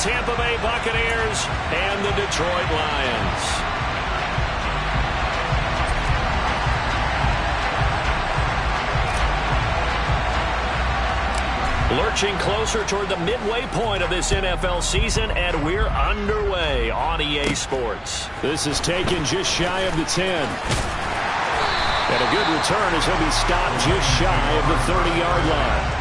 Tampa Bay Buccaneers and the Detroit Lions. Lurching closer toward the midway point of this NFL season, and we're underway on EA Sports. This is taken just shy of the 10. And a good return as he'll be stopped just shy of the 30-yard line.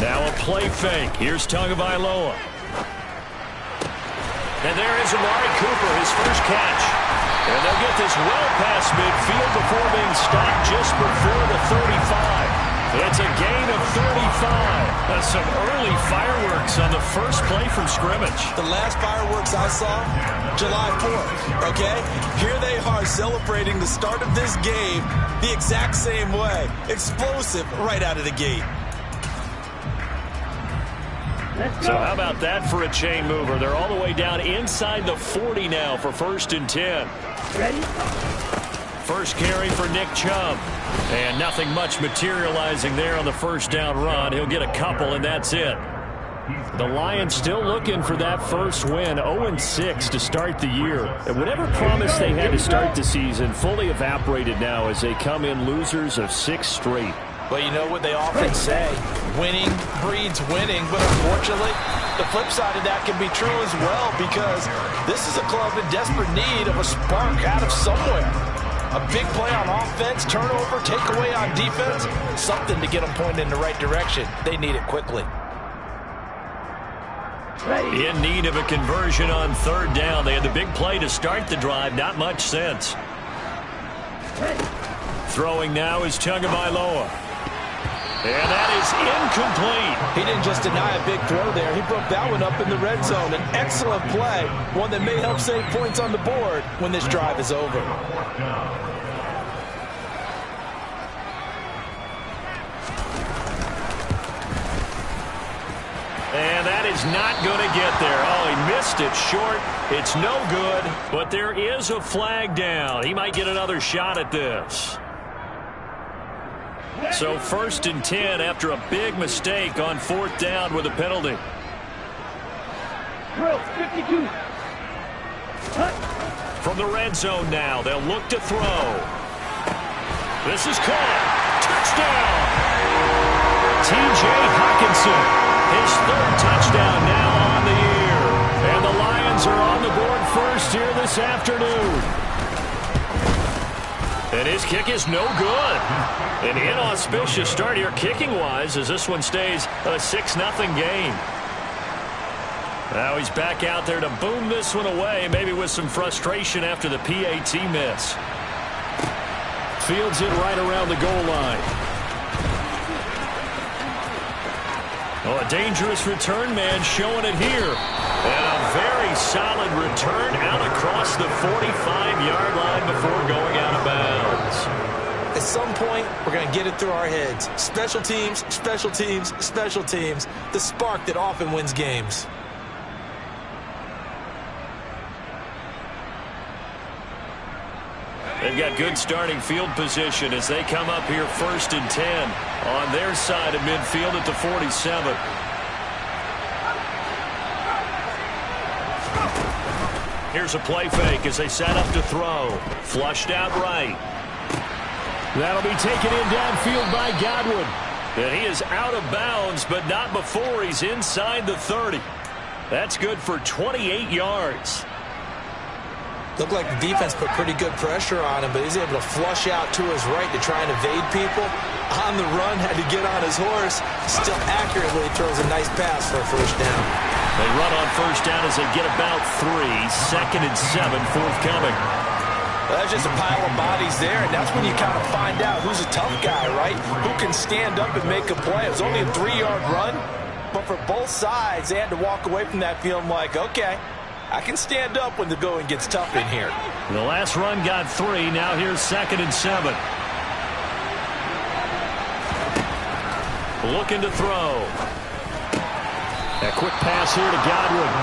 Now a play fake. Here's Tagovailoa. And there is Amari Cooper, his first catch. And they'll get this well past midfield before being stopped just before the 35. It's a gain of 35. Some early fireworks on the first play from scrimmage. The last fireworks I saw, July 4th, okay? Here they are celebrating the start of this game the exact same way. Explosive right out of the gate. So how about that for a chain mover? They're all the way down inside the 40 now for 1st and 10. Ready? First carry for Nick Chubb. And nothing much materializing there on the first down run. He'll get a couple, and that's it. The Lions still looking for that first win, 0-6 to start the year. And whatever promise they had to start the season fully evaporated now as they come in losers of 6 straight. Well, you know what they often say, winning breeds winning, but unfortunately, the flip side of that can be true as well, because this is a club in desperate need of a spark out of somewhere. A big play on offense, turnover, takeaway on defense, something to get them pointed in the right direction. They need it quickly. In need of a conversion on 3rd down. They had the big play to start the drive, not much sense. Throwing now is Tagovailoa. And that is incomplete. He didn't just deny a big throw there. He broke that one up in the red zone. An excellent play, one that may help save points on the board when this drive is over. And that is not going to get there. Oh, he missed it short. It's no good, but there is a flag down. He might get another shot at this. So 1st and 10 after a big mistake on 4th down with a penalty. 52. From the red zone now, they'll look to throw. This is caught. Touchdown! T.J. Hockenson, his 3rd touchdown now on the year. And the Lions are on the board first here this afternoon. And his kick is no good. An inauspicious start here kicking-wise as this one stays a 6-0 game. Now he's back out there to boom this one away, maybe with some frustration after the PAT miss. Fields it right around the goal line. Oh, a dangerous return man showing it here. And a very solid return out across the 45-yard line before going out of bounds. At some point, we're going to get it through our heads. Special teams, special teams, special teams. The spark that often wins games. They've got good starting field position as they come up here 1st and 10 on their side of midfield at the 47. Here's a play fake as they set up to throw. Flushed out right. That'll be taken in downfield by Godwin. And he is out of bounds, but not before he's inside the 30. That's good for 28 yards. Looked like the defense put pretty good pressure on him, but he's able to flush out to his right to try and evade people. On the run, had to get on his horse. Still accurately throws a nice pass for a first down. They run on first down as they get about 3. 2nd and 7 forthcoming. Well, that's just a pile of bodies there, and that's when you kind of find out who's a tough guy, right? Who can stand up and make a play. It was only a 3-yard run, but for both sides, they had to walk away from that feeling like, okay, I can stand up when the going gets tough in here. The last run got 3. Now here's 2nd and 7. Looking to throw. A quick pass here to Godwin.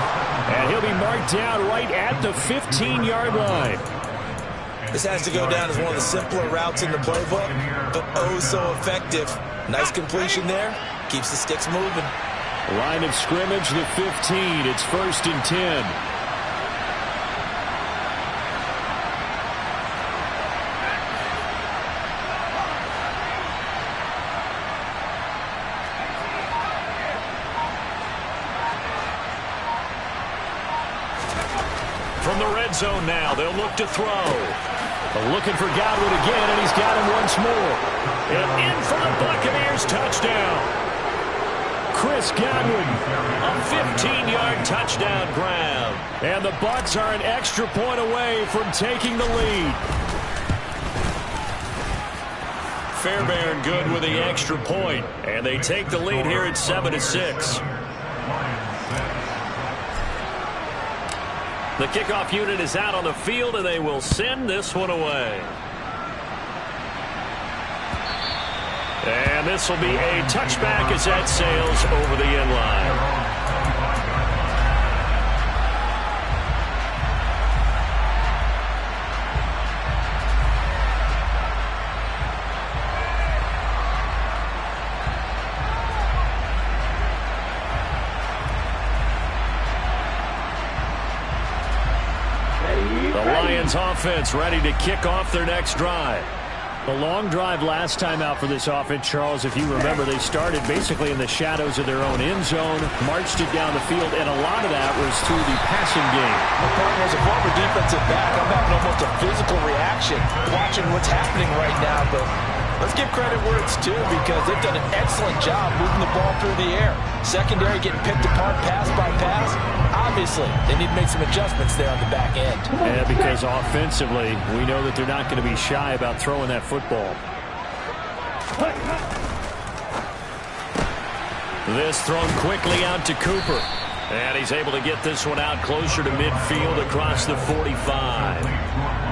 And he'll be marked down right at the 15-yard line. This has to go down as one of the simpler routes in the playbook, but oh so effective. Nice completion there. Keeps the sticks moving. Line of scrimmage, the 15. It's 1st and 10. From the red zone now, they'll look to throw. Looking for Godwin again, and he's got him once more. And in for the Buccaneers, touchdown. Chris Godwin, a 15-yard touchdown grab. And the Bucs are an extra point away from taking the lead. Fairbairn good with the extra point, and they take the lead here at 7-6. The kickoff unit is out on the field, and they will send this one away. And this will be a touchback as that sails over the end line. Offense ready to kick off their next drive. A long drive last time out for this offense, Charles. If you remember, they started basically in the shadows of their own end zone, marched it down the field, and a lot of that was to the passing game. As a former defensive back, I'm having almost a physical reaction watching what's happening right now, but let's give credit where it's due because they've done an excellent job moving the ball through the air. Secondary getting picked apart pass by pass. Obviously, they need to make some adjustments there on the back end. Yeah, because offensively, we know that they're not going to be shy about throwing that football. This thrown quickly out to Cooper. And he's able to get this one out closer to midfield across the 45.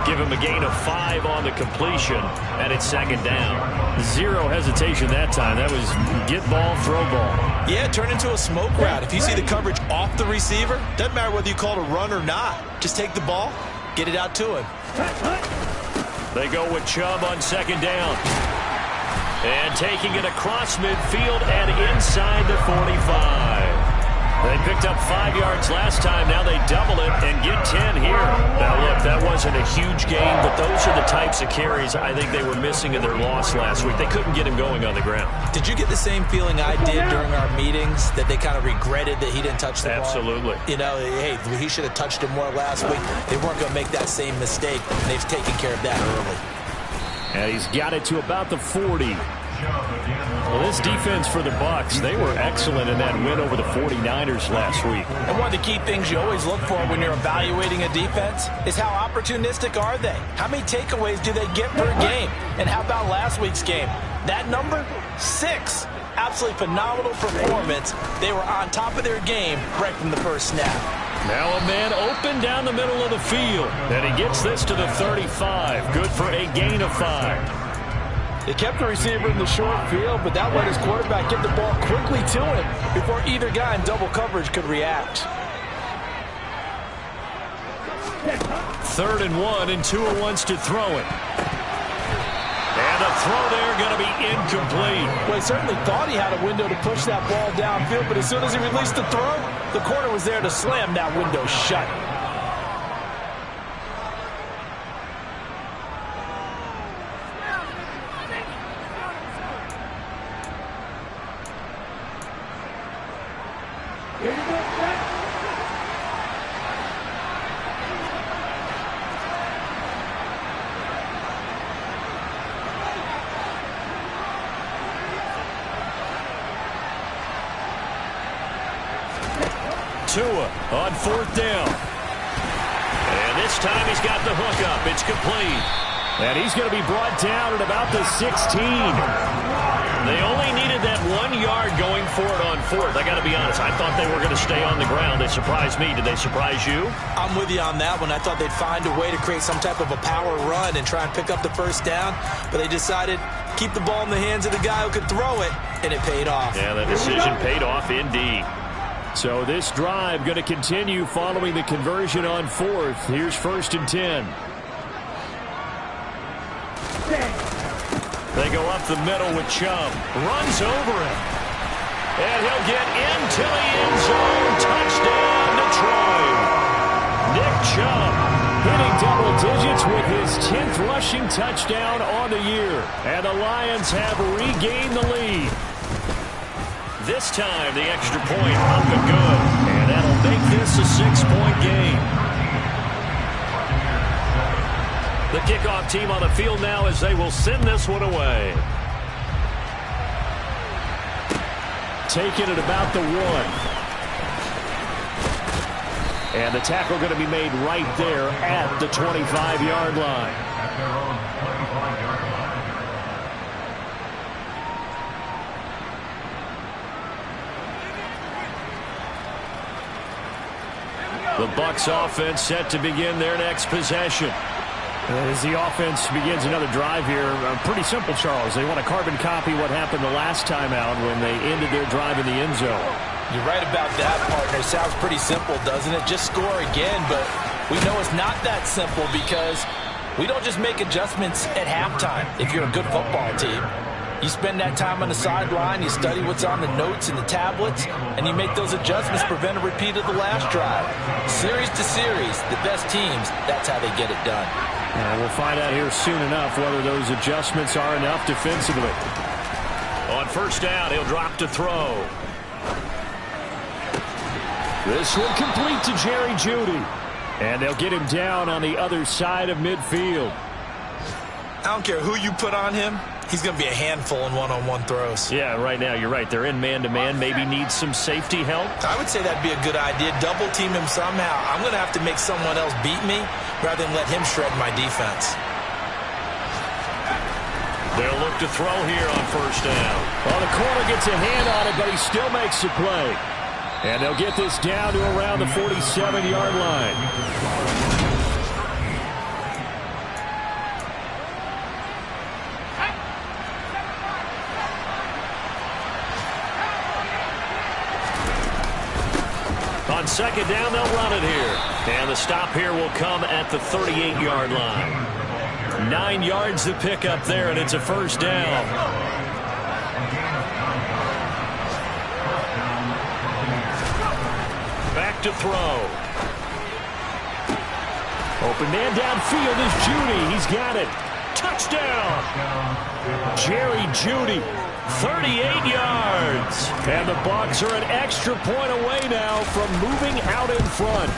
Give him a gain of 5 on the completion, and it's 2nd down. Zero hesitation that time. That was get ball, throw ball. Yeah, turn into a smoke route. If you see the coverage off the receiver, doesn't matter whether you call it a run or not. Just take the ball, get it out to him. They go with Chubb on 2nd down. And taking it across midfield and inside the 45. They picked up 5 yards last time. Now they double it and get 10 here. Now, look, that wasn't a huge gain, but those are the types of carries I think they were missing in their loss last week. They couldn't get him going on the ground. Did you get the same feeling I did during our meetings, that they kind of regretted that he didn't touch the ball? Absolutely. You know, hey, he should have touched it more last week. They weren't going to make that same mistake. They've taken care of that early. And he's got it to about the 40. Well, this defense for the Bucs, they were excellent in that win over the 49ers last week. And one of the key things you always look for when you're evaluating a defense is how opportunistic are they? How many takeaways do they get per game? And how about last week's game? That number? 6. Absolutely phenomenal performance. They were on top of their game right from the first snap. Now a man open down the middle of the field. And he gets this to the 35. Good for a gain of 5. They kept the receiver in the short field, but that let his quarterback get the ball quickly to him before either guy in double coverage could react. 3rd and 1, and Tua wants to throw it. And the throw there going to be incomplete. Well, he certainly thought he had a window to push that ball downfield, but as soon as he released the throw, the corner was there to slam that window shut. Tua on 4th down. And this This time he's got the hook up. It's complete. And he's going to be brought down at about the 16. They only needed that 1 yard going for it on fourth. I got to be honest, I thought they were going to stay on the ground. They surprised me. Did they surprise you? I'm with you on that one. I thought they'd find a way to create some type of a power run and try and pick up the first down, but they decided keep the ball in the hands of the guy who could throw it, and it paid off. Yeah, the decision paid off indeed. So this drive going to continue following the conversion on fourth. Here's 1st and 10. They go up the middle with Chubb. Runs over him. And he'll get into the end zone. Touchdown, Detroit. Nick Chubb hitting double digits with his 10th rushing touchdown on the year. And the Lions have regained the lead. This time, the extra point up and good. And that'll make this a 6-point game. The kickoff team on the field now as they will send this one away. Taking it about the 1. And the tackle going to be made right there at the 25-yard line. The Bucs offense set to begin their next possession. As the offense begins another drive here, pretty simple, Charles. They want to carbon copy what happened the last time out when they ended their drive in the end zone. You're right about that, partner. Sounds pretty simple, doesn't it? Just score again, but we know it's not that simple because we don't just make adjustments at halftime if you're a good football team. You spend that time on the sideline, you study what's on the notes and the tablets, and you make those adjustments, prevent a repeat of the last drive. Series to series, the best teams, that's how they get it done. And we'll find out here soon enough whether those adjustments are enough defensively. On first down, he'll drop to throw. This one complete to Jerry Jeudy. And they'll get him down on the other side of midfield. I don't care who you put on him. He's going to be a handful in one-on-one throws. Yeah, right now, you're right. They're in man-to-man. Maybe needs some safety help. I would say that'd be a good idea. Double team him somehow. I'm going to have to make someone else beat me rather than let him shred my defense. They'll look to throw here on first down. Well, the corner gets a hand on it, but he still makes the play. And they'll get this down to around the 47-yard line. On second down, they'll run it here. And the stop here will come at the 38-yard line. 9 yards to pick up there, and it's a first down. Back to throw. Open man downfield is Jeudy. He's got it. Touchdown. Jerry Jeudy. 38 yards. And the Bucs are an extra point away now from moving out in front.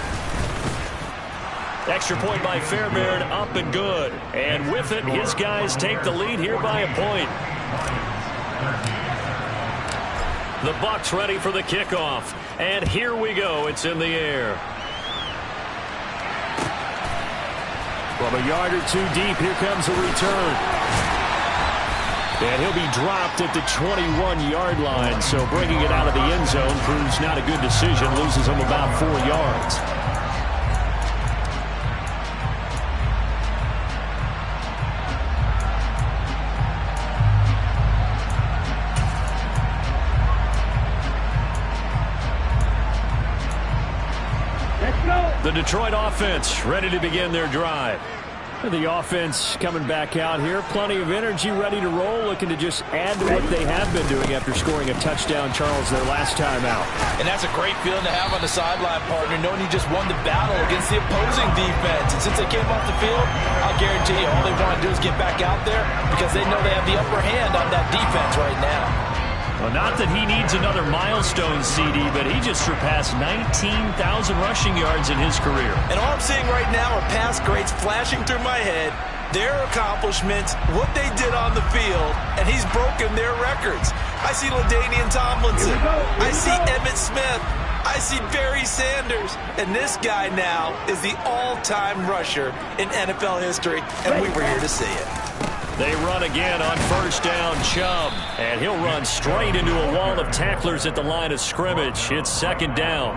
Extra point by Fairbairn, up and good. And with it, his guys take the lead here by a point. The Bucs ready for the kickoff. And here we go. It's in the air. From a yard or two deep, here comes a return. And he'll be dropped at the 21-yard line. So bringing it out of the end zone proves not a good decision. Loses him about 4 yards. The Detroit offense ready to begin their drive. The offense coming back out here. Plenty of energy, ready to roll, looking to just add to what they have been doing after scoring a touchdown, Charles, their last time out. And that's a great feeling to have on the sideline, partner, knowing you just won the battle against the opposing defense. And since they came off the field, I'll guarantee you all they want to do is get back out there because they know they have the upper hand on that defense right now. Well, not that he needs another milestone, CD, but he just surpassed 19,000 rushing yards in his career. And all I'm seeing right now are past greats flashing through my head, their accomplishments, what they did on the field, and he's broken their records. I see LaDainian Tomlinson. I see Emmitt Smith. I see Barry Sanders, and this guy now is the all-time rusher in NFL history, and we were here to see it. They run again on first down, Chubb, and he'll run straight into a wall of tacklers at the line of scrimmage. It's second down.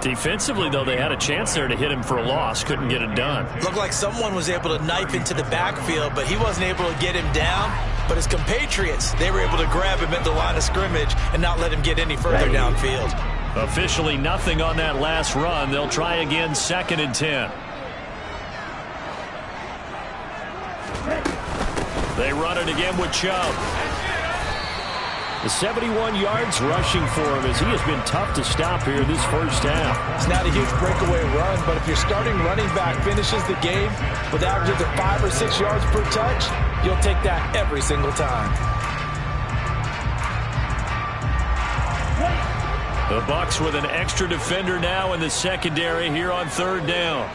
Defensively, though, they had a chance there to hit him for a loss. Couldn't get it done. Looked like someone was able to knife into the backfield, but he wasn't able to get him down. But his compatriots, they were able to grab him at the line of scrimmage and not let him get any further downfield. Officially nothing on that last run. They'll try again, 2nd and 10. They run it again with Chubb. The 71 yards rushing for him as he has been tough to stop here this first half. It's not a huge breakaway run, but if your starting running back finishes the game with averages of 5 or 6 yards per touch, you'll take that every single time. The Bucs with an extra defender now in the secondary here on 3rd down.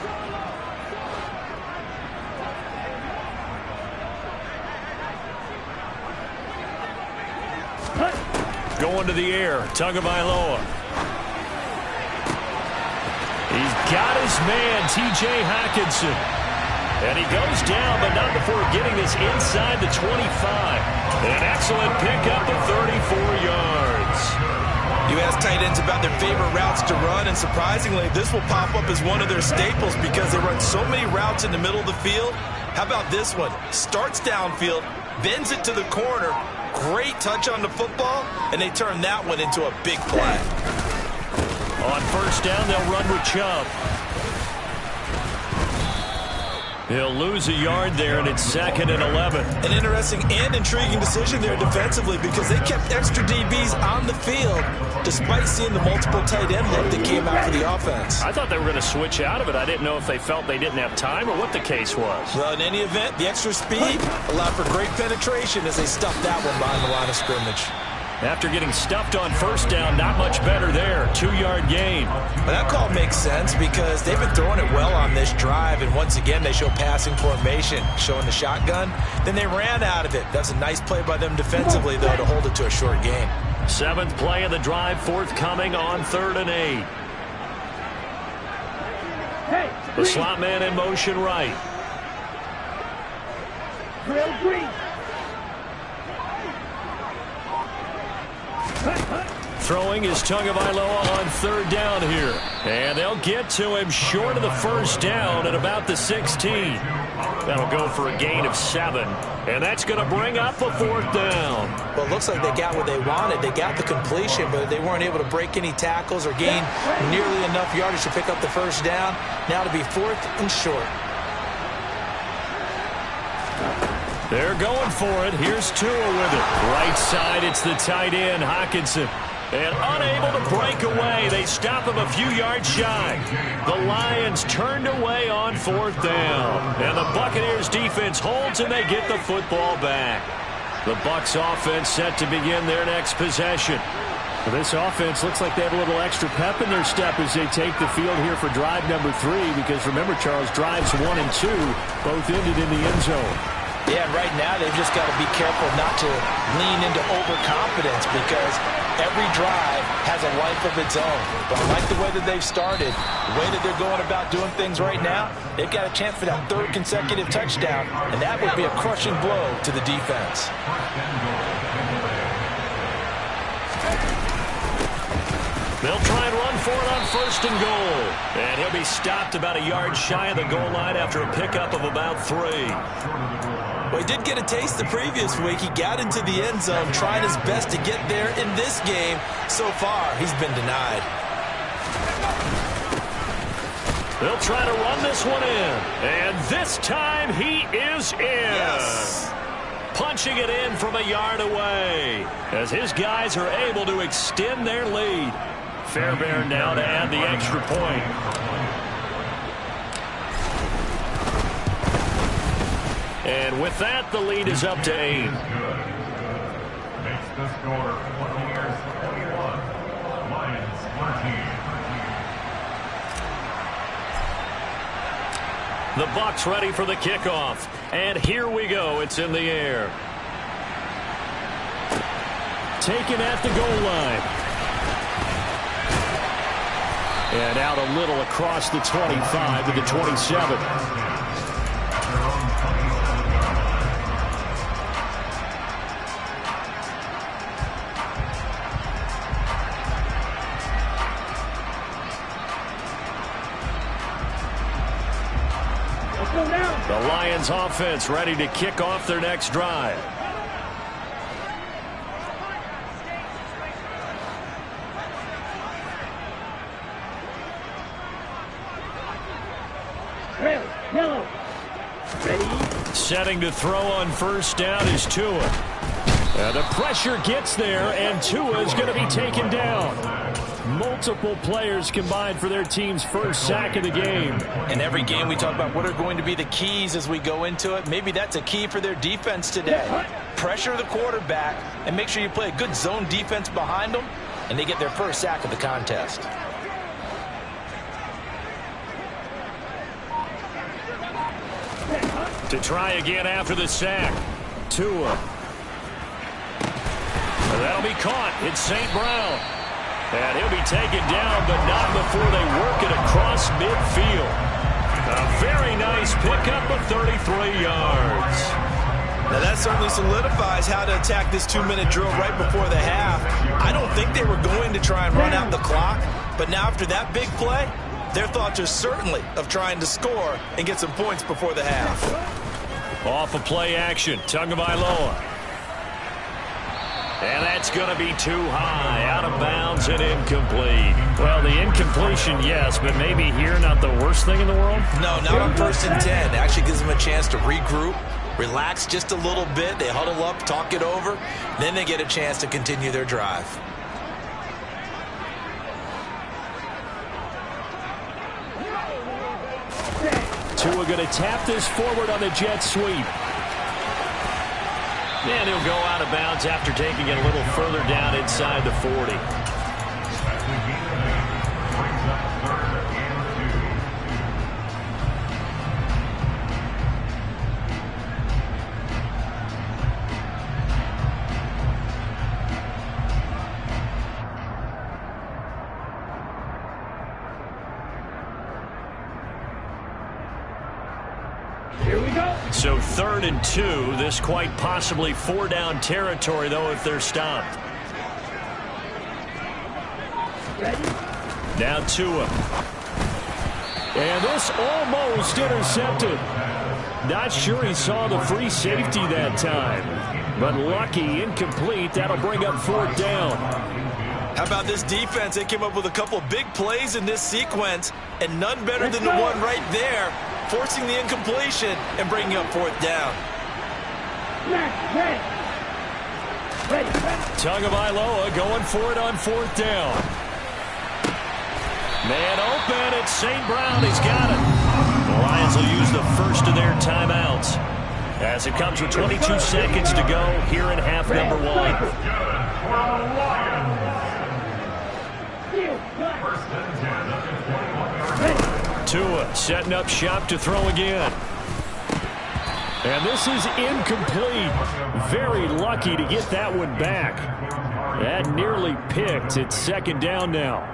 Going to the air, Tagovailoa. He's got his man, T.J. Hockenson. And he goes down, but not before getting this inside the 25. An excellent pickup of 34 yards. You ask tight ends about their favorite routes to run, and surprisingly, this will pop up as one of their staples because they run so many routes in the middle of the field. How about this one? Starts downfield, bends it to the corner, great touch on the football, and they turn that one into a big play. On first down, they'll run with Chubb. He'll lose a yard there, and it's 2nd and 11. An interesting and intriguing decision there defensively because they kept extra DBs on the field despite seeing the multiple tight end look that came out for the offense. I thought they were going to switch out of it. I didn't know if they felt they didn't have time or what the case was. Well, in any event, the extra speed allowed for great penetration as they stuffed that one behind the line of scrimmage. After getting stuffed on first down, not much better there. 2-yard gain. Well, that call makes sense because they've been throwing it well on this drive, and once again they show passing formation, showing the shotgun. Then they ran out of it. That's a nice play by them defensively, though, to hold it to a short gain. 7th play of the drive, forthcoming on 3rd and 8. The slot man in motion right. Green. Throwing is Tagovailoa on 3rd down here. And they'll get to him short of the first down at about the 16. That'll go for a gain of 7. And that's going to bring up a 4th down. Well, it looks like they got what they wanted. They got the completion, but they weren't able to break any tackles or gain nearly enough yardage to pick up the first down. Now to be 4th and short. They're going for it. Here's Tua with it. Right side, it's the tight end, Hockenson. And unable to break away. They stop him a few yards shy. The Lions turned away on 4th down. And the Buccaneers defense holds and they get the football back. The Bucs offense set to begin their next possession. Well, this offense looks like they have a little extra pep in their step as they take the field here for drive number 3. Because remember, Charles, drives 1 and 2 both ended in the end zone. Yeah, right now they've just got to be careful not to lean into overconfidence because every drive has a life of its own. But I like the way that they've started, the way that they're going about doing things right now. They've got a chance for that 3rd consecutive touchdown, and that would be a crushing blow to the defense. They'll try and run for it on 1st and goal. And he'll be stopped about a yard shy of the goal line after a pickup of about 3. Well, he did get a taste the previous week. He got into the end zone trying his best to get there in this game. So far, he's been denied. They'll try to run this one in. And this time he is in. Yes. Punching it in from a yard away as his guys are able to extend their lead. Fairbairn now to add the extra point. And with that, the lead is up to 8. Makes the score Buccaneers 21, Lions 13. The Bucs ready for the kickoff. And here we go. It's in the air. Taken at the goal line. And out a little across the 25 to the 27. The Lions offense ready to kick off their next drive. Yellow. Ready. Setting to throw on first down is Tua. The pressure gets there, and Tua is going to be taken down. Multiple players combined for their team's first sack of the game. In every game we talk about what are going to be the keys as we go into it. Maybe that's a key for their defense today. Pressure the quarterback and make sure you play a good zone defense behind them, and they get their first sack of the contest. To try again after the sack. Tua. That'll be caught. It's St. Brown. And he'll be taken down, but not before they work it across midfield. A very nice pickup of 33 yards. Now that certainly solidifies how to attack this 2-minute drill right before the half. I don't think they were going to try and run out the clock, but now after that big play, their thoughts are certainly of trying to score and get some points before the half. Off of play action, Tagovailoa. And that's going to be too high, out of bounds and incomplete. Well, the incompletion, yes, but maybe here not the worst thing in the world? No, not on 1st and 10. It actually gives them a chance to regroup, relax just a little bit. They huddle up, talk it over. Then they get a chance to continue their drive. Tua going to tap this forward on the jet sweep. And he'll go out of bounds after taking it a little further down inside the 40. Here we go. So 3rd and 2. This quite possibly 4-down territory, though, if they're stopped. Ready. Now Tua. And this almost intercepted. Not sure he saw the free safety that time. But lucky, incomplete. That'll bring up 4th down. How about this defense? They came up with a couple of big plays in this sequence, and none better than the one right there, forcing the incompletion and bringing up 4th down. Ready. Tagovailoa going for it on 4th down. Man open, it's St. Brown. He's got it. The Lions will use the first of their timeouts as it comes with 22 seconds to go here in half number 1. Tua setting up shop to throw again. And this is incomplete. Very lucky to get that one back. That nearly picked. It's 2nd down now.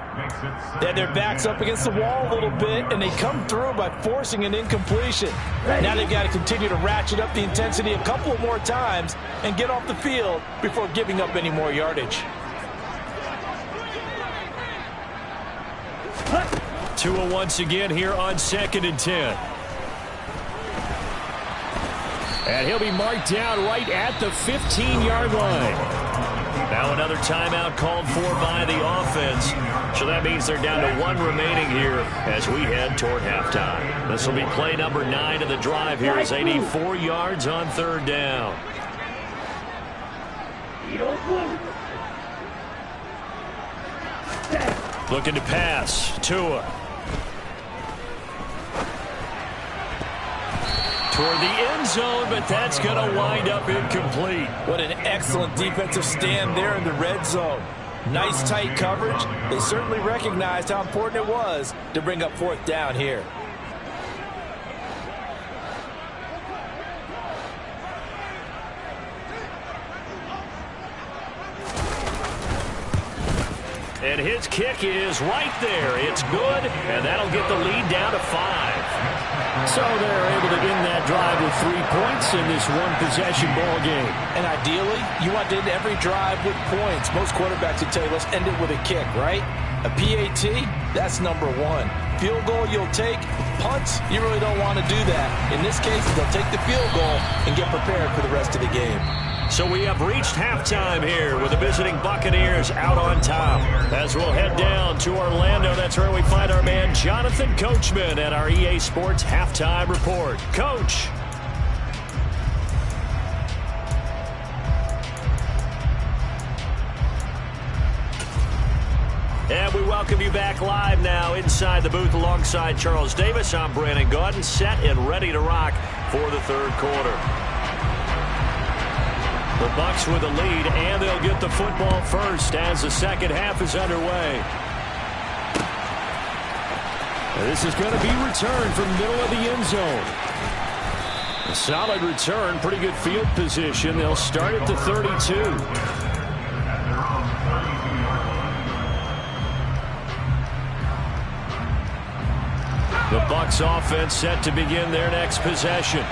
Yeah, their back's up against the wall a little bit, and they come through by forcing an incompletion. Now they've got to continue to ratchet up the intensity a couple more times and get off the field before giving up any more yardage. Tua once again here on 2nd and 10. And he'll be marked down right at the 15-yard line. Now another timeout called for by the offense. So that means they're down to 1 remaining here as we head toward halftime. This will be play number 9 of the drive here as they need 4 yards on 3rd down. Looking to pass. Tua. Toward the end zone, but that's going to wind up incomplete. What an excellent defensive stand there in the red zone. Nice tight coverage. They certainly recognized how important it was to bring up 4th down here. And his kick is right there. It's good, and that'll get the lead down to 5. So they're able to end that drive with 3 points in this one-possession ball game. And ideally, you want to end every drive with points. Most quarterbacks would tell you, let's end it with a kick, right? A PAT, that's number 1. Field goal you'll take. Punts, you really don't want to do that. In this case, they'll take the field goal and get prepared for the rest of the game. So we have reached halftime here with the visiting Buccaneers out on top. As we'll head down to Orlando, that's where we find our man Jonathan Coachman at our EA Sports Halftime Report. Coach. And we welcome you back live now inside the booth alongside Charles Davis. I'm Brandon Gaudin, set and ready to rock for the third quarter. The Bucs with a lead, and they'll get the football first as the second half is underway. This is going to be returned from the middle of the end zone. A solid return, pretty good field position. They'll start at the 32. The Bucs offense set to begin their next possession.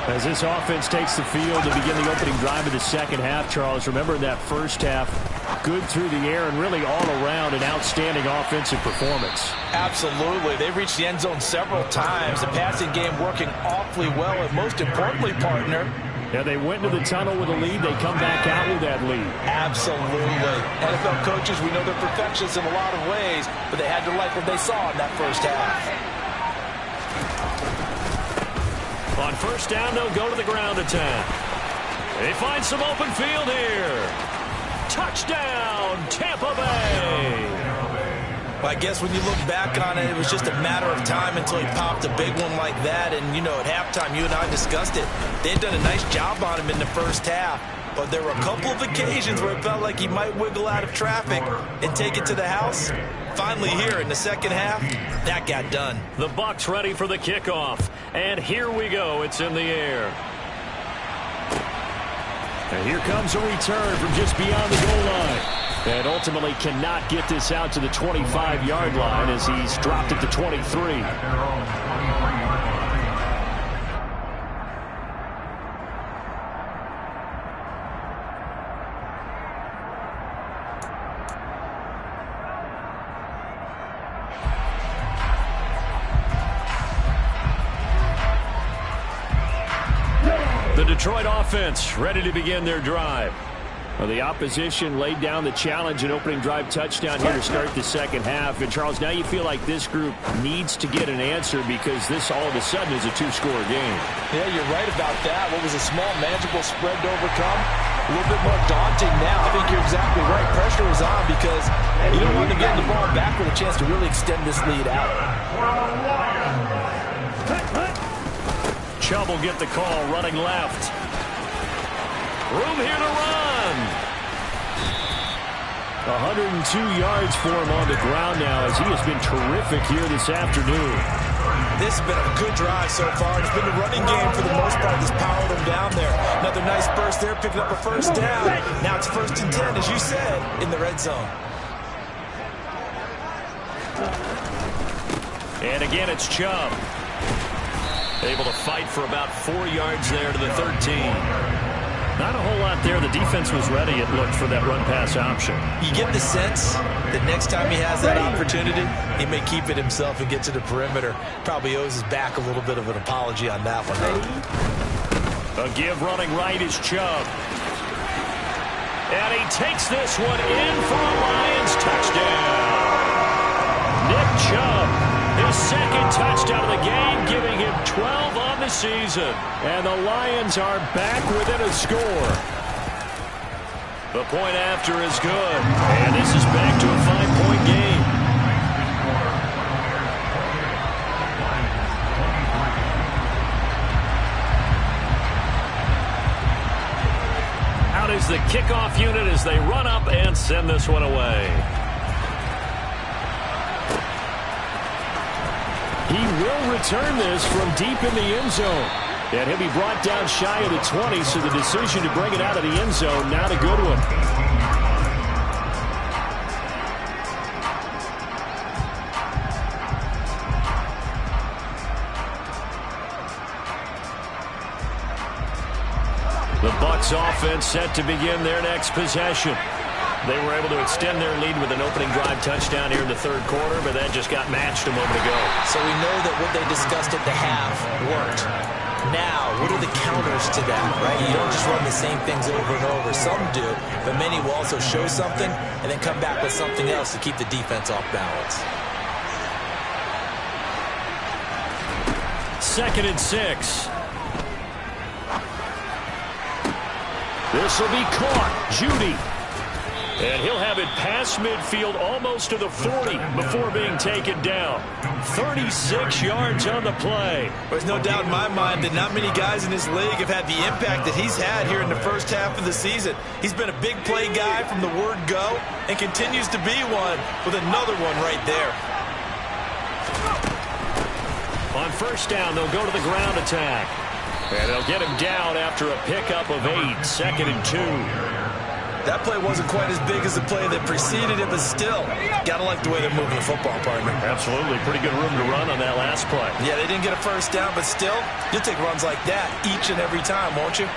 As this offense takes the field to begin the opening drive of the second half, Charles, remember in that first half, good through the air and really all around an outstanding offensive performance. Absolutely. They've reached the end zone several times. The passing game working awfully well, and most importantly, partner, yeah, they went into the tunnel with a lead. They come back out with that lead. Absolutely. NFL coaches, we know they're perfectionists in a lot of ways, but they had to like what they saw in that first half. On first down, they'll go to the ground attack. They find some open field here. Touchdown, Tampa Bay. Well, I guess when you look back on it, it was just a matter of time until he popped a big one like that. And, you know, at halftime, you and I discussed it. They'd done a nice job on him in the first half. But there were a couple of occasions where it felt like he might wiggle out of traffic and take it to the house. Finally here in the second half, that got done. The Bucs ready for the kickoff. And here we go. It's in the air. And here comes a return from just beyond the goal line. And ultimately cannot get this out to the 25-yard line as he's dropped at the 23. The Detroit offense ready to begin their drive. Well, the opposition laid down the challenge and opening drive touchdown here to start the second half. And, Charles, now you feel like this group needs to get an answer because this all of a sudden is a two-score game. Yeah, you're right about that. What was a small, manageable spread to overcome? A little bit more daunting now. I think you're exactly right. Pressure is on because you don't want to get the ball back with a chance to really extend this lead out. Chubb will get the call, running left. Room here to run. 102 yards for him on the ground now as he has been terrific here this afternoon. This has been a good drive so far. It's been the running game for the most part that's powered him down there. Another nice burst there, picking up a first down. Now it's 1st and 10, as you said, in the red zone. And again, it's Chubb. Able to fight for about 4 yards there to the 13. Not a whole lot there. The defense was ready, it looked, for that run-pass option. You get the sense that next time he has that opportunity, he may keep it himself and get to the perimeter. Probably owes his back a little bit of an apology on that one. A give running right is Chubb. And he takes this one in for a Lions touchdown. Nick Chubb, his second touchdown of the game, giving him 12 on the season. And the Lions are back within a score. The point after is good. And this is back to a 5-point game. Out is the kickoff unit as they run up and send this one away. He will return this from deep in the end zone. And he'll be brought down shy of the 20, so the decision to bring it out of the end zone, not a good one. Bucs offense set to begin their next possession. They were able to extend their lead with an opening drive touchdown here in the third quarter, but that just got matched a moment ago. So we know that what they discussed at the half worked. Now, what are the counters to that, right? You don't just run the same things over and over. Some do, but many will also show something and then come back with something else to keep the defense off balance. 2nd and 6. This will be caught. Judy. And he'll have it past midfield almost to the 40 before being taken down. 36 yards on the play. There's no doubt in my mind that not many guys in this league have had the impact that he's had here in the first half of the season. He's been a big play guy from the word go and continues to be one with another one right there. On first down, they'll go to the ground attack. And they'll get him down after a pickup of 8. 2nd and 2. That play wasn't quite as big as the play that preceded it, but still, gotta like the way they're moving the football, partner. Absolutely. Pretty good room to run on that last play. Yeah, they didn't get a first down, but still, you'll take runs like that each and every time, won't you?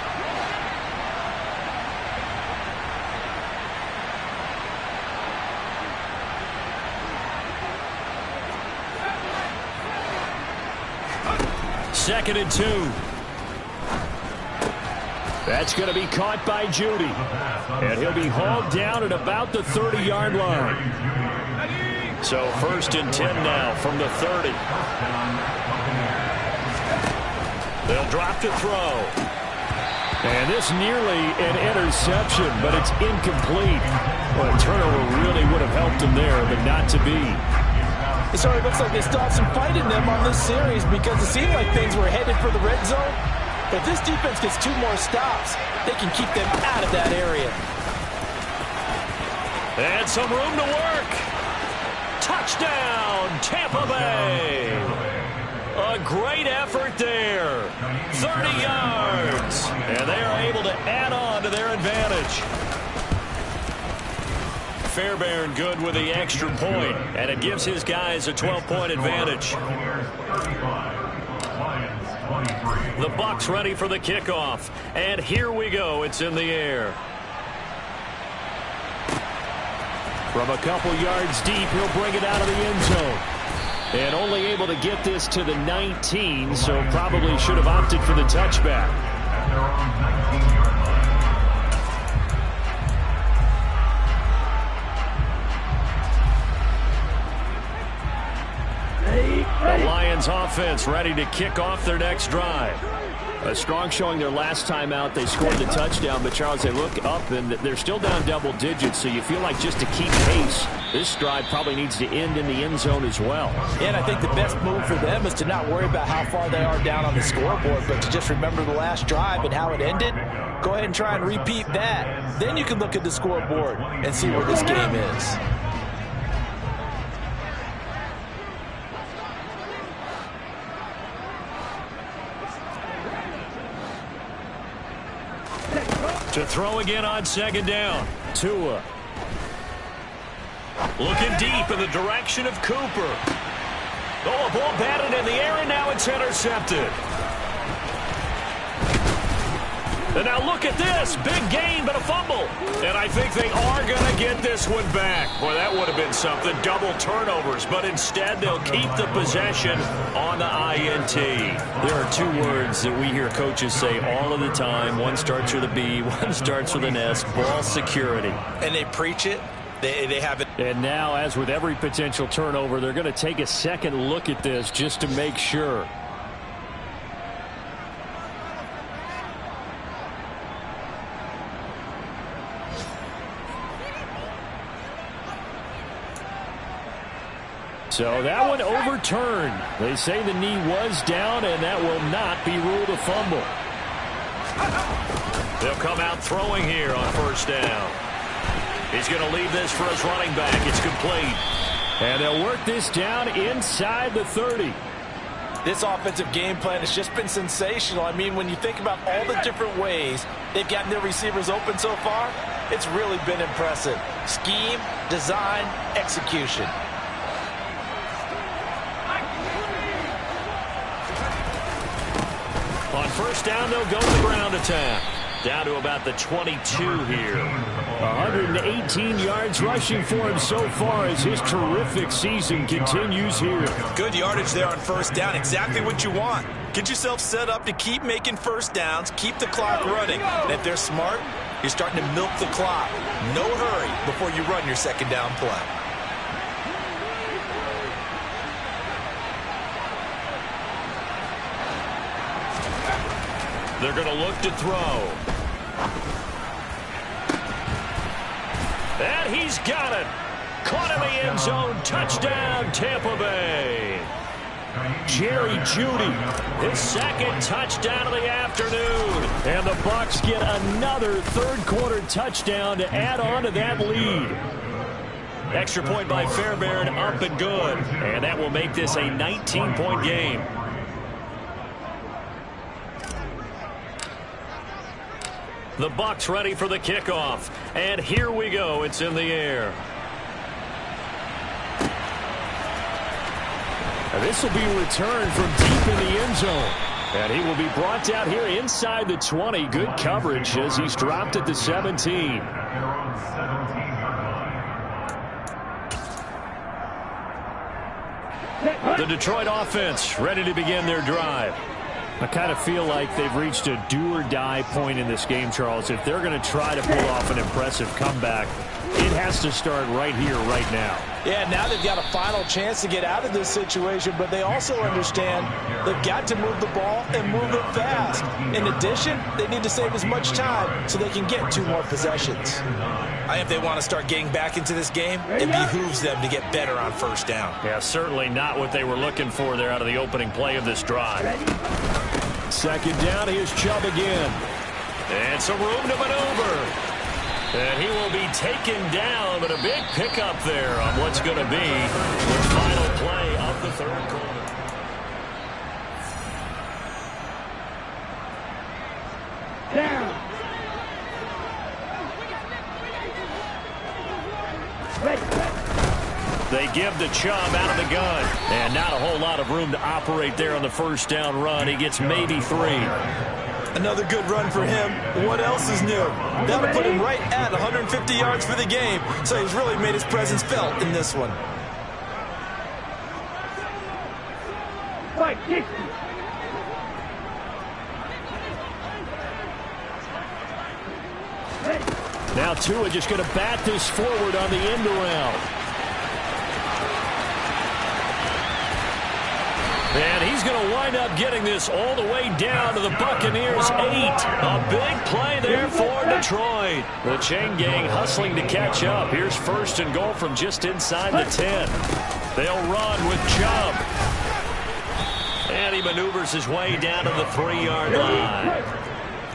Second and 2. That's going to be caught by Judy. And he'll be hauled down at about the 30-yard line. So 1st and 10 now from the 30. They'll drop to throw. And this nearly an interception, but it's incomplete. Well, a turnover really would have helped him there, but not to be. It sort of looks like they still have some fight in them on this series because it seemed like things were headed for the red zone. But if this defense gets 2 more stops, they can keep them out of that area. And some room to work. Touchdown, Tampa Bay. A great effort there. 30 yards. And they are able to add on to their advantage. Fairbairn good with the extra point, and it gives his guys a 12-point advantage. The Bucs ready for the kickoff, and here we go. It's in the air. From a couple yards deep, he'll bring it out of the end zone. And only able to get this to the 19, so probably should have opted for the touchback. The Lions offense ready to kick off their next drive. A strong showing their last time out. They scored the touchdown, but Charles, they look up and they're still down double digits, so you feel like just to keep pace, this drive probably needs to end in the end zone as well. And I think the best move for them is to not worry about how far they are down on the scoreboard, but to just remember the last drive and how it ended. Go ahead and try and repeat that. Then you can look at the scoreboard and see where this game is. To throw again on 2nd down. Tua. Looking deep in the direction of Cooper. Oh, a ball batted in the air, and now it's intercepted. And now look at this. Big gain, but a fumble. And I think they are going to get this one back. Boy, that would have been something. Double turnovers. But instead, they'll keep the possession on the INT. There are 2 words that we hear coaches say all of the time. One starts with a B, one starts with an S. Ball security. And they preach it. They have it. And now, as with every potential turnover, they're going to take a second look at this just to make sure. So that one overturned. They say the knee was down, and that will not be ruled a fumble. They'll come out throwing here on 1st down. He's going to leave this for his running back. It's complete. And they'll work this down inside the 30. This offensive game plan has just been sensational. I mean, when you think about all the different ways they've gotten their receivers open so far, it's really been impressive. Scheme, design, execution. On 1st down, they'll go to the ground attack. Down to about the 22 here. 118 yards rushing for him so far as his terrific season continues here. Good yardage there on first down. Exactly what you want. Get yourself set up to keep making first downs, keep the clock running. And if they're smart, you're starting to milk the clock. No hurry before you run your second down play. They're going to look to throw. And he's got it. Caught in the end zone. Touchdown, Tampa Bay. Jerry Jeudy, his second touchdown of the afternoon. And the Bucs get another third-quarter touchdown to add on to that lead. Extra point by Fairbairn, up and good. And that will make this a 19-point game. The Bucs ready for the kickoff. And here we go. It's in the air. And this will be returned from deep in the end zone. And he will be brought down here inside the 20. Good coverage as he's dropped at the 17. The Detroit offense ready to begin their drive. I kind of feel like they've reached a do-or-die point in this game, Charles. If they're going to try to pull off an impressive comeback, it has to start right here, right now. Yeah, now they've got a final chance to get out of this situation, but they also understand they've got to move the ball and move it fast. In addition, they need to save as much time so they can get 2 more possessions. If they want to start getting back into this game, it behooves them to get better on first down. Yeah, certainly not what they were looking for there out of the opening play of this drive. Second down, here's Chubb again. And some room to maneuver. And he will be taken down, but a big pickup there on what's going to be the final play of the third quarter. Down. They give the Chubb out of the gun. And not a whole lot of room to operate there on the first down run. He gets maybe 3. Another good run for him. What else is new? That'll put him right at 150 yards for the game. So he's really made his presence felt in this one. Fight, 60. Now Tua just going to bat this forward on the end around. And he's going to wind up getting this all the way down to the Buccaneers' 8. A big play there for Detroit. The chain gang hustling to catch up. Here's first and goal from just inside the 10. They'll run with Chubb. And he maneuvers his way down to the 3-yard line.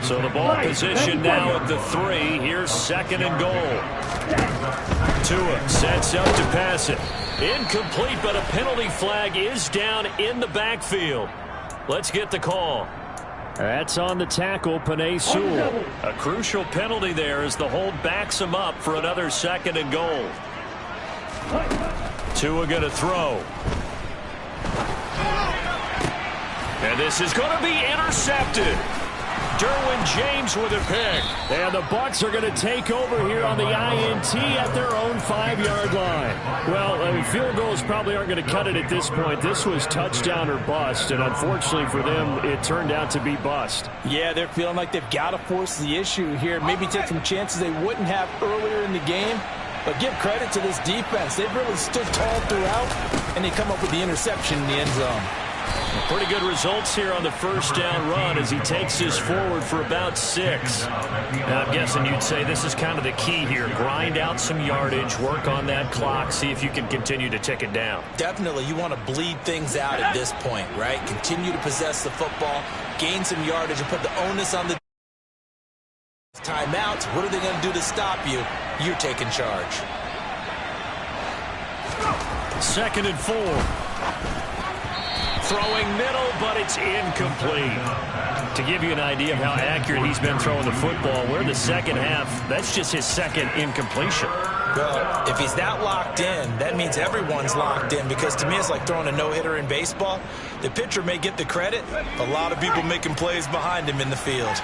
So the ball position now at the 3. Here's second and goal. Tua sets up to pass it. Incomplete, but a penalty flag is down in the backfield. Let's get the call. That's on the tackle, Penei Sewell. A crucial penalty there as the hold backs him up for another second and goal. Tua going to throw. And this is going to be intercepted. Derwin James with a pick. And the Bucs are going to take over here on the INT at their own 5-yard line. Well, I mean, field goals probably aren't going to cut it at this point. This was touchdown or bust, and unfortunately for them, it turned out to be bust. Yeah, they're feeling like they've got to force the issue here. Maybe take some chances they wouldn't have earlier in the game. But give credit to this defense. They've really stood tall throughout, and they come up with the interception in the end zone. Pretty good results here on the first down run as he takes this forward for about 6. Now, I'm guessing you'd say this is kind of the key here. Grind out some yardage, work on that clock, see if you can continue to tick it down. Definitely, you want to bleed things out at this point, right? Continue to possess the football, gain some yardage, and put the onus on the timeouts. What are they going to do to stop you? You're taking charge. Second and 4. Throwing middle, but it's incomplete. To give you an idea of how accurate he's been throwing the football, we're in the second half. That's just his second incompletion. Well, if he's that locked in, that means everyone's locked in, because to me it's like throwing a no-hitter in baseball. The pitcher may get the credit, a lot of people making plays behind him in the field.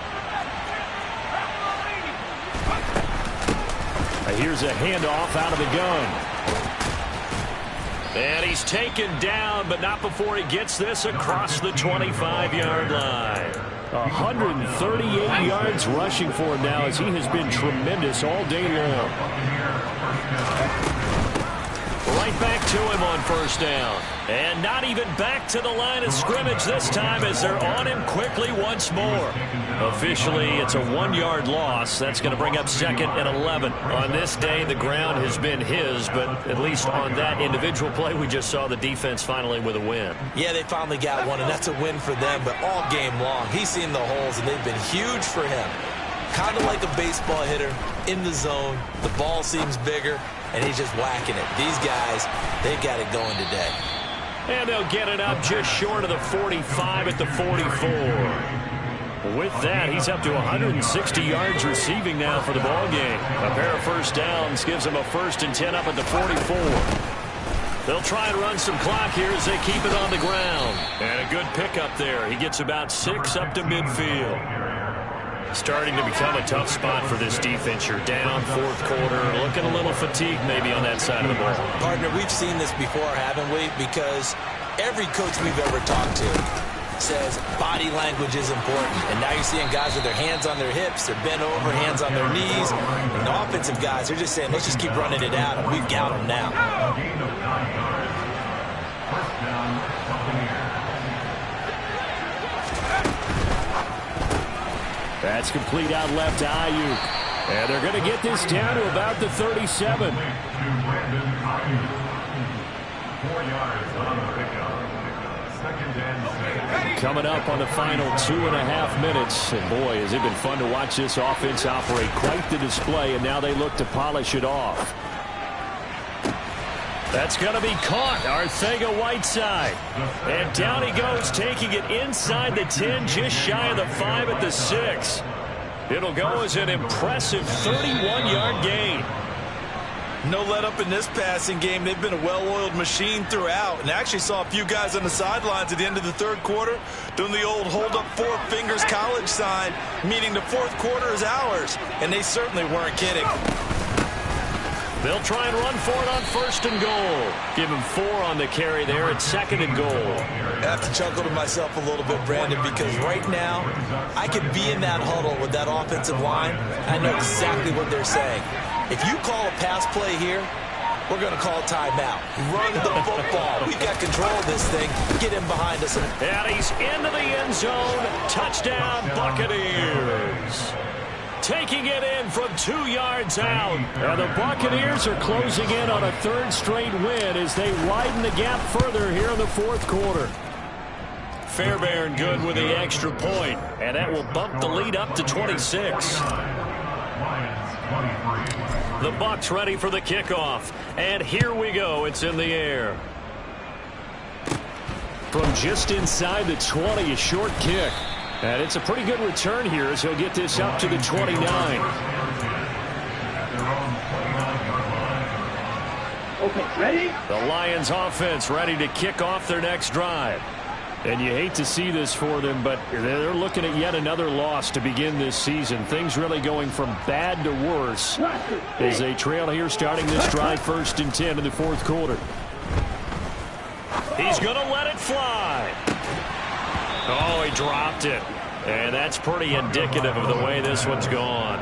Here's a handoff out of the gun. And he's taken down, but not before he gets this across the 25-yard line. 138 yards rushing for him now, as he has been tremendous all day long. Right back to him on first down. And not even back to the line of scrimmage this time, as they're on him quickly once more. Officially, it's a 1-yard loss. That's going to bring up 2nd and 11. On this day, the ground has been his, but at least on that individual play, we just saw the defense finally with a win. Yeah, they finally got one, and that's a win for them, but all game long, he's seen the holes, and they've been huge for him. Kind of like a baseball hitter in the zone. The ball seems bigger, and he's just whacking it. These guys, they've got it going today. And they'll get it up just short of the 45 at the 44. With that, he's up to 160 yards receiving now for the ball game. A pair of first downs gives him a 1st and 10 up at the 44. They'll try and run some clock here as they keep it on the ground. And a good pickup there. He gets about 6 up to midfield. Starting to become a tough spot for this defense. You're down 4th quarter, looking a little fatigued maybe on that side of the ball. Partner, we've seen this before, haven't we? Because every coach we've ever talked to says body language is important. And now you're seeing guys with their hands on their hips, they're bent over, hands on their knees. And the offensive guys, they're just saying, let's just keep running it out, and we've got them now. That's complete out left to Ayuk. And they're going to get this down to about the 37. Coming up on the final 2.5 minutes. And boy, has it been fun to watch this offense operate. Quite the display, and now they look to polish it off. That's going to be caught. Arcega-Whiteside. And down he goes, taking it inside the 10, just shy of the 5 at the 6. It'll go as an impressive 31-yard gain. No let up in this passing game. They've been a well-oiled machine throughout. And actually saw a few guys on the sidelines at the end of the 3rd quarter doing the old hold up 4 fingers college sign, meaning the 4th quarter is ours. And they certainly weren't kidding. They'll try and run for it on 1st and goal. Give him 4 on the carry there at 2nd and goal. I have to chuckle to myself a little bit, Brandon, because right now I could be in that huddle with that offensive line. I know exactly what they're saying. If you call a pass play here, we're going to call a timeout. Run the football. We've got control of this thing. Get him behind us. And he's into the end zone. Touchdown, Buccaneers. Taking it in from 2 yards out. Now the Buccaneers are closing in on a 3rd straight win as they widen the gap further here in the 4th quarter. Fairbairn good with the extra point, and that will bump the lead up to 26. The Bucs ready for the kickoff, and here we go. It's in the air. From just inside the 20, a short kick. And it's a pretty good return here as he'll get this up to the 29. Okay, ready? The Lions offense ready to kick off their next drive. And you hate to see this for them, but they're looking at yet another loss to begin this season. Things really going from bad to worse as they trail here starting this drive 1st and 10 in the 4th quarter. He's going to let it fly. Oh, he dropped it. And that's pretty indicative of the way this one's gone.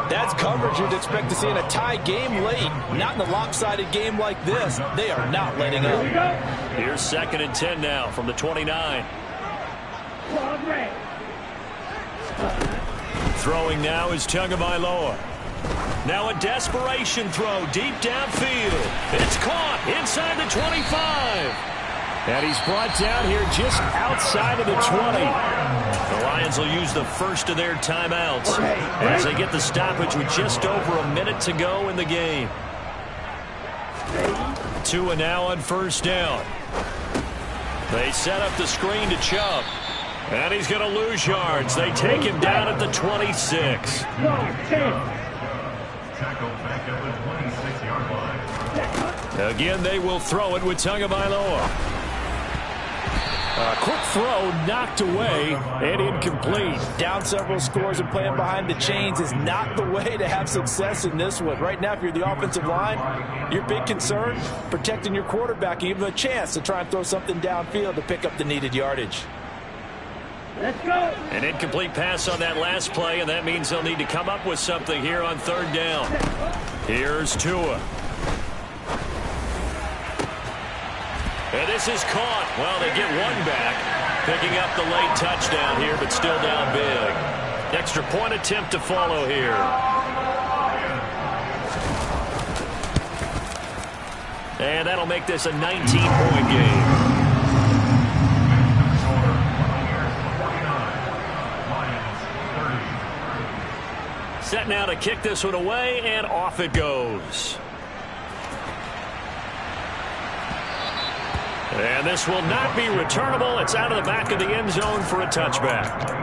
That's coverage you'd expect to see in a tie game late. Not in a lopsided game like this. They are not letting up. Here's 2nd and 10 now from the 29. Throwing now is Tagovailoa. Now a desperation throw deep downfield. It's caught inside the 25. And he's brought down here just outside of the 20. The Lions will use the first of their timeouts as they get the stoppage with just over a minute to go in the game. 2 and now on 1st down. They set up the screen to Chubb. And he's going to lose yards. They take him down at the 26. Again, they will throw it with Tagovailoa. Quick throw knocked away and incomplete. Down several scores and playing behind the chains is not the way to have success in this one. Right now, if you're the offensive line, your big concern, protecting your quarterback, and give him a chance to try and throw something downfield to pick up the needed yardage. Let's go. An incomplete pass on that last play, and that means they'll need to come up with something here on third down. Here's Tua. And this is caught. Well, they get one back, picking up the late touchdown here, but still down big. Extra point attempt to follow here. And that'll make this a 19-point game. Set now to kick this one away, and off it goes. And this will not be returnable. It's out of the back of the end zone for a touchback.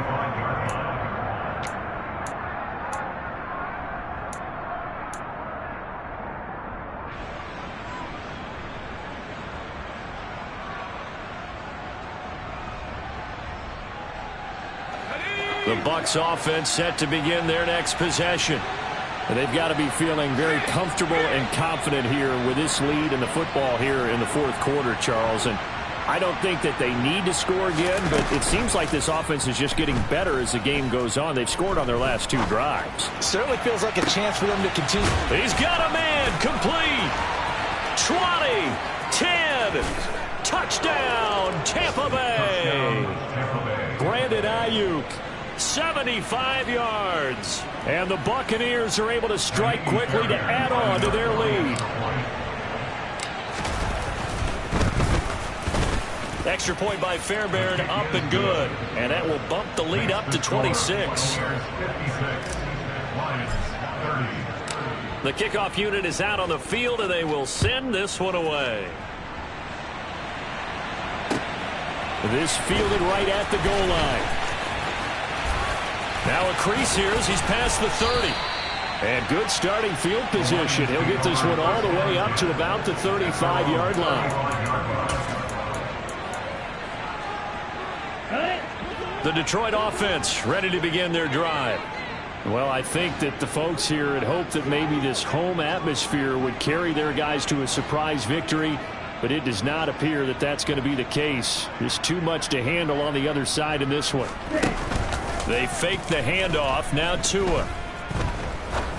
The Bucs offense set to begin their next possession. And they've got to be feeling very comfortable and confident here with this lead in the football here in the fourth quarter, Charles. And I don't think that they need to score again, but it seems like this offense is just getting better as the game goes on. They've scored on their last two drives. Certainly feels like a chance for them to continue. He's got a man complete. 20, 10, touchdown, Tampa Bay. Brandon Ayuk. 75 yards. And the Buccaneers are able to strike quickly to add on to their lead. Extra point by Fairbairn, up and good. And that will bump the lead up to 26. The kickoff unit is out on the field, and they will send this one away. This fielded right at the goal line. Now a crease here as he's past the 30. And good starting field position. He'll get this one all the way up to about the 35-yard line. The Detroit offense ready to begin their drive. Well, I think that the folks here had hoped that maybe this home atmosphere would carry their guys to a surprise victory, but it does not appear that that's going to be the case. There's too much to handle on the other side in this one. They fake the handoff. Now Tua.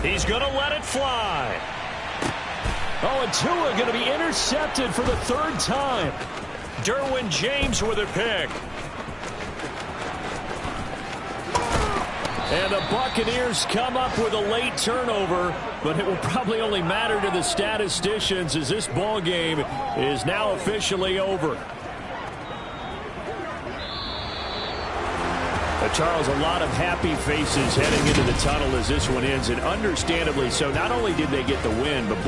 He's going to let it fly. Oh, and Tua going to be intercepted for the third time. Derwin James with a pick. And the Buccaneers come up with a late turnover, but it will probably only matter to the statisticians as this ball game is now officially over. Charles, a lot of happy faces heading into the tunnel as this one ends, and understandably so. Not only did they get the win, but